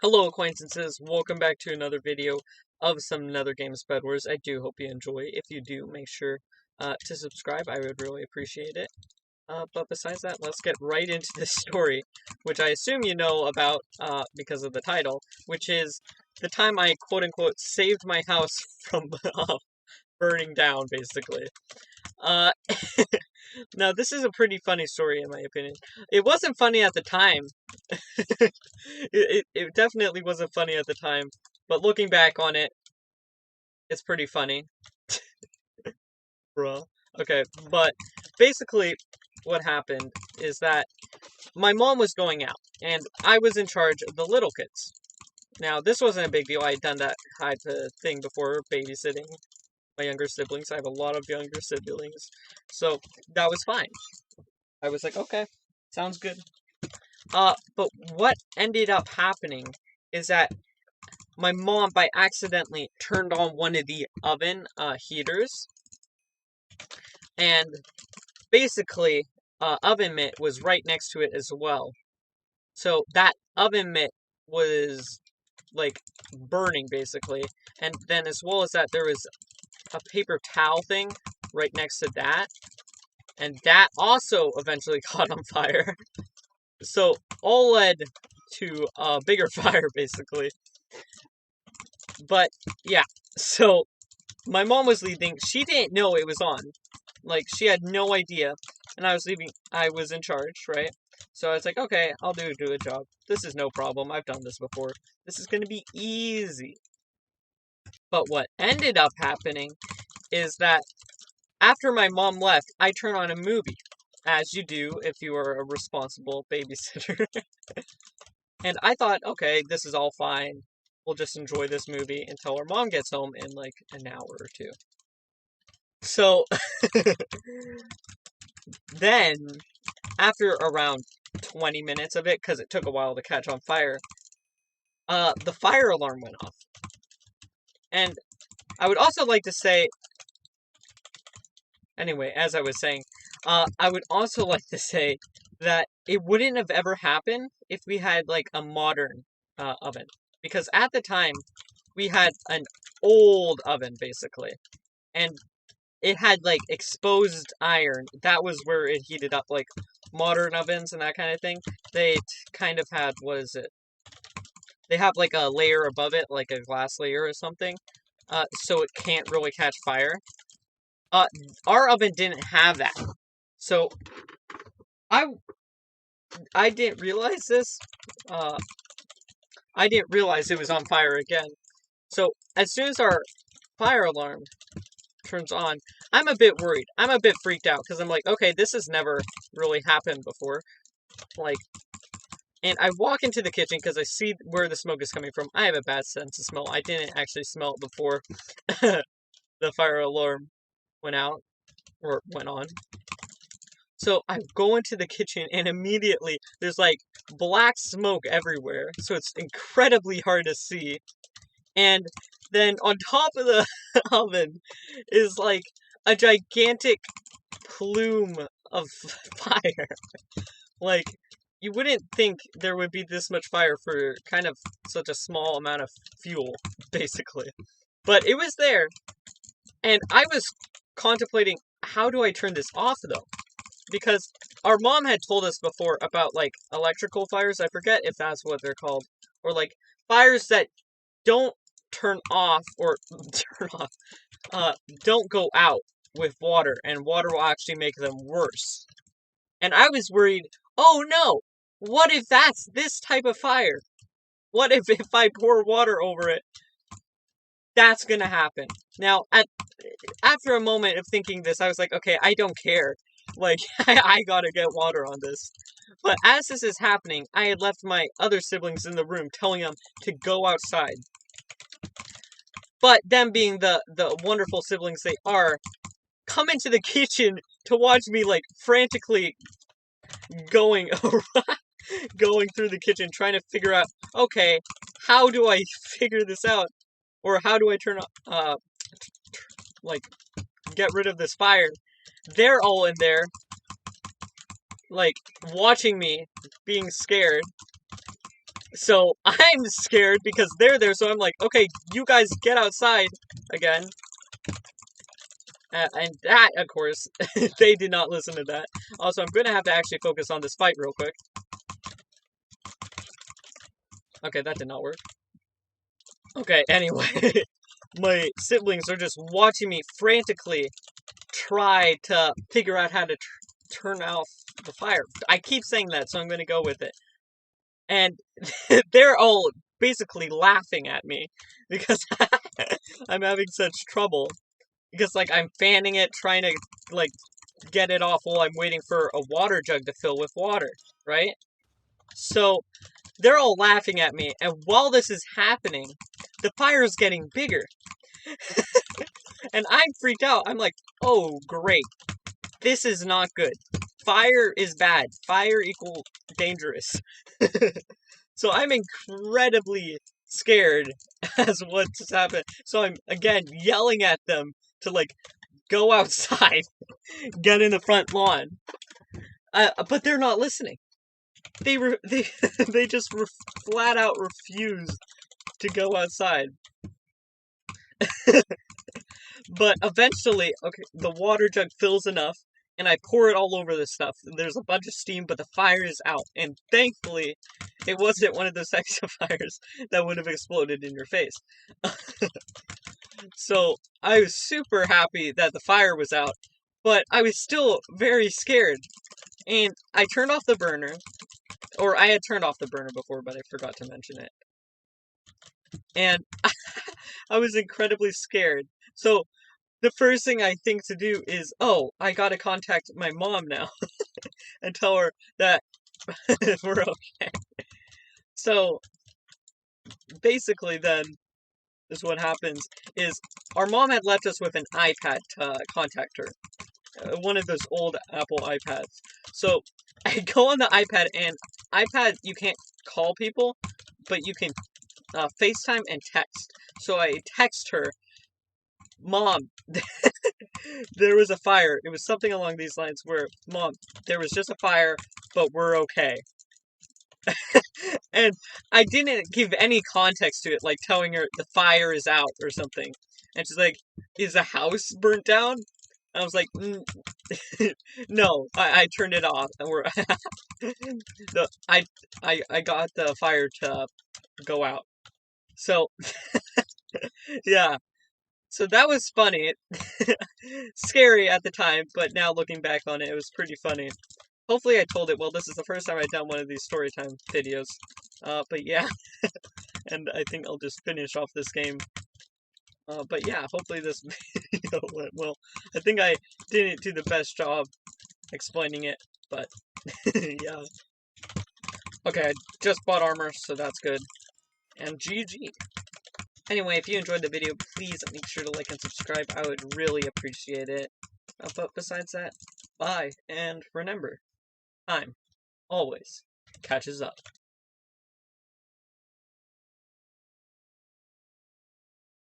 Hello acquaintances, welcome back to another video of some Nether Games Bedwars. I do hope you enjoy. If you do, make sure to subscribe, I would really appreciate it. But besides that, let's get right into this story, which I assume you know about because of the title, which is the time I quote-unquote saved my house from burning down, basically. Uh, now, this is a pretty funny story in my opinion. It wasn't funny at the time. It definitely wasn't funny at the time, but looking back on it, it's pretty funny. Bruh. Okay, but basically what happened is that my mom was going out, and I was in charge of the little kids. Now, this wasn't a big deal. I had done that type of thing before, babysitting my younger siblings. I have a lot of younger siblings, so that was fine. I was like, okay, sounds good. But what ended up happening is that my mom, by accidentally, turned on one of the oven heaters, and basically, oven mitt was right next to it as well. So that oven mitt was, like, burning, basically. And then as well as that, there was a paper towel thing right next to that. And that also eventually caught on fire. So, all led to a bigger fire, basically. But, yeah. So, my mom was leaving. She didn't know it was on. Like, she had no idea. And I was leaving. I was in charge, right? So I was like, okay, I'll do a job. This is no problem. I've done this before. This is going to be easy. But what ended up happening is that after my mom left, I turned on a movie, as you do if you are a responsible babysitter. And I thought, okay, this is all fine. We'll just enjoy this movie until our mom gets home in like an hour or two. So, then, after around 20 minutes of it, because it took a while to catch on fire, the fire alarm went off. And I would also like to say, anyway, as I was saying, I would also like to say that it wouldn't have ever happened if we had, like, a modern oven. Because at the time, we had an old oven, basically. And it had, like, exposed iron. That was where it heated up, like, modern ovens and that kind of thing. They kind of had, what is it? They have, like, a layer above it, like a glass layer or something. So it can't really catch fire. Our oven didn't have that. So, I didn't realize this. I didn't realize it was on fire again. So, as soon as our fire alarm turns on, I'm a bit worried. I'm a bit freaked out, because I'm like, okay, this has never really happened before. Like, and I walk into the kitchen, because I see where the smoke is coming from. I have a bad sense of smell. I didn't actually smell it before the fire alarm went out, or went on. So I go into the kitchen, and immediately there's like black smoke everywhere, so it's incredibly hard to see. And then on top of the oven is like a gigantic plume of fire. Like, you wouldn't think there would be this much fire for kind of such a small amount of fuel, basically. But it was there, and I was contemplating, how do I turn this off, though? Because our mom had told us before about, like, electrical fires. I forget if that's what they're called. Or, like, fires that don't turn off, or turn off, don't go out with water, and water will actually make them worse. And I was worried, oh no, what if that's this type of fire? What if I pour water over it, that's gonna happen? Now, after a moment of thinking this, I was like, okay, I don't care. Like, I gotta get water on this. But as this is happening, I had left my other siblings in the room, telling them to go outside. But them being the wonderful siblings they are, come into the kitchen to watch me, like, frantically going going through the kitchen, trying to figure out, okay, how do I figure this out? Or how do I like, get rid of this fire? They're all in there, like, watching me, being scared. So I'm scared because they're there, so I'm like, okay, you guys get outside again. And that, of course, they did not listen to that. Also, I'm going to have to actually focus on this fight real quick. Okay, that did not work. Okay, anyway. My siblings are just watching me frantically try to figure out how to turn off the fire. I keep saying that, so I'm going to go with it. And they're all basically laughing at me because I'm having such trouble. Because, like, I'm fanning it, trying to, like, get it off while I'm waiting for a water jug to fill with water, right? So, they're all laughing at me, and while this is happening, the fire is getting bigger. And I'm freaked out. I'm like, oh, great. This is not good. Fire is bad. Fire equal dangerous. So I'm incredibly scared as what's happened. So I'm, again, yelling at them to, like, go outside, get in the front lawn. But they're not listening. They they just flat out refuse to go outside. But eventually, okay, the water jug fills enough, and I pour it all over the stuff. There's a bunch of steam, but the fire is out. And thankfully, it wasn't one of those extra fires that would have exploded in your face. So I was super happy that the fire was out, but I was still very scared. And I turned off the burner, or I had turned off the burner before, but I forgot to mention it. And I was incredibly scared. So the first thing I think to do is, oh, I gotta contact my mom now and tell her that we're okay. So basically then is what happens is our mom had left us with an iPad to contact her. One of those old Apple iPads. So I go on the iPad, and iPad, you can't call people, but you can FaceTime and text. So I text her, Mom, there was a fire. It was something along these lines where, Mom, there was just a fire, but we're okay. And I didn't give any context to it, like telling her the fire is out or something. And she's like, is the house burnt down? I was like, no, I turned it off, and we're I got the fire to go out. So yeah, so that was funny, scary at the time, but now looking back on it, it was pretty funny. Hopefully, I told it well. This is the first time I've done one of these Storytime videos, but yeah, and I think I'll just finish off this game. But yeah, hopefully this video went well. I think I didn't do the best job explaining it, but yeah. Okay, I just bought armor, so that's good. And GG. Anyway, if you enjoyed the video, please make sure to like and subscribe. I would really appreciate it. But besides that, bye. And remember, time always catches up.